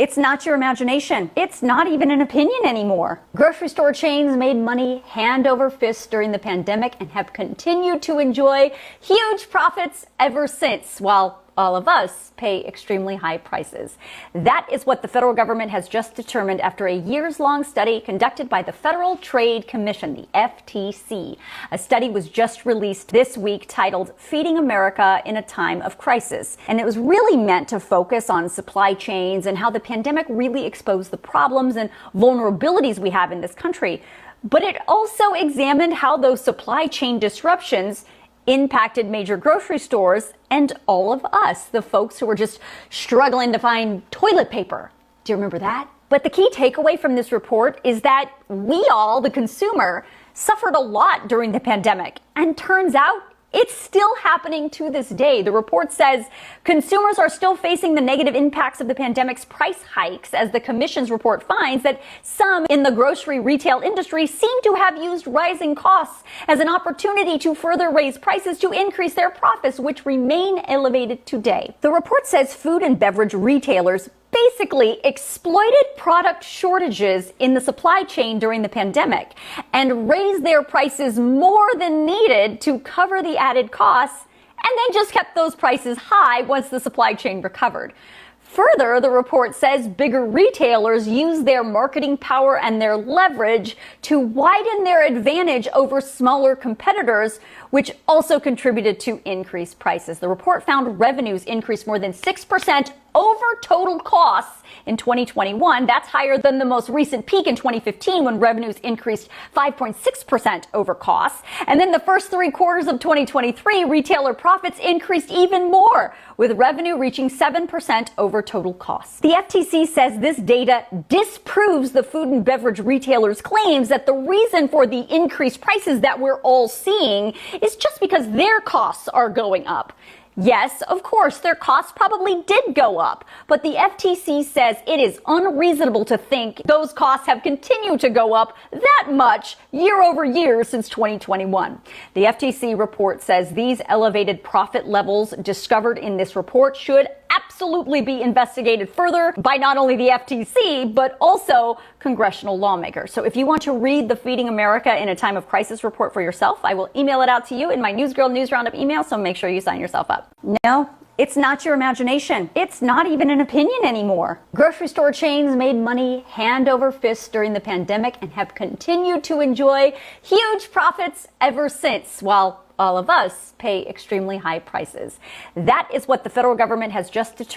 It's not your imagination. It's not even an opinion anymore. Grocery store chains made money hand over fist during the pandemic and have continued to enjoy huge profits ever since, while all of us pay extremely high prices. That is what the federal government has just determined after a years-long study conducted by the Federal Trade Commission, the FTC. A study was just released this week titled Feeding America in a Time of Crisis. And it was really meant to focus on supply chains and how the pandemic really exposed the problems and vulnerabilities we have in this country. But it also examined how those supply chain disruptions impacted major grocery stores and all of us, the folks who were just struggling to find toilet paper. Do you remember that? But the key takeaway from this report is that we all, the consumer, suffered a lot during the pandemic. And turns out it's still happening to this day. The report says consumers are still facing the negative impacts of the pandemic's price hikes, as the commission's report finds that some in the grocery retail industry seem to have used rising costs as an opportunity to further raise prices to increase their profits, which remain elevated today. The report says food and beverage retailers basically exploited product shortages in the supply chain during the pandemic and raised their prices more than needed to cover the added costs, and then just kept those prices high once the supply chain recovered. Further, the report says bigger retailers use their marketing power and their leverage to widen their advantage over smaller competitors, which also contributed to increased prices. The report found revenues increased more than 6% over total costs in 2021. That's higher than the most recent peak in 2015, when revenues increased 5.6% over costs. And then the first 3 quarters of 2023, retailer profits increased even more, with revenue reaching 7% over total costs. The FTC says this data disproves the food and beverage retailers' claims that the reason for the increased prices that we're all seeing is just because their costs are going up. Yes, of course, their costs probably did go up, but the FTC says it is unreasonable to think those costs have continued to go up that much year over year since 2021. The FTC report says these elevated profit levels discovered in this report should absolutely be investigated further by not only the FTC, but also congressional lawmakers. So if you want to read the Feeding America in a Time of Crisis report for yourself, I will email it out to you in my NewsGirl News Roundup email, so make sure you sign yourself up. No, it's not your imagination. It's not even an opinion anymore. Grocery store chains made money hand over fist during the pandemic and have continued to enjoy huge profits ever since, while all of us pay extremely high prices. That is what the federal government has just determined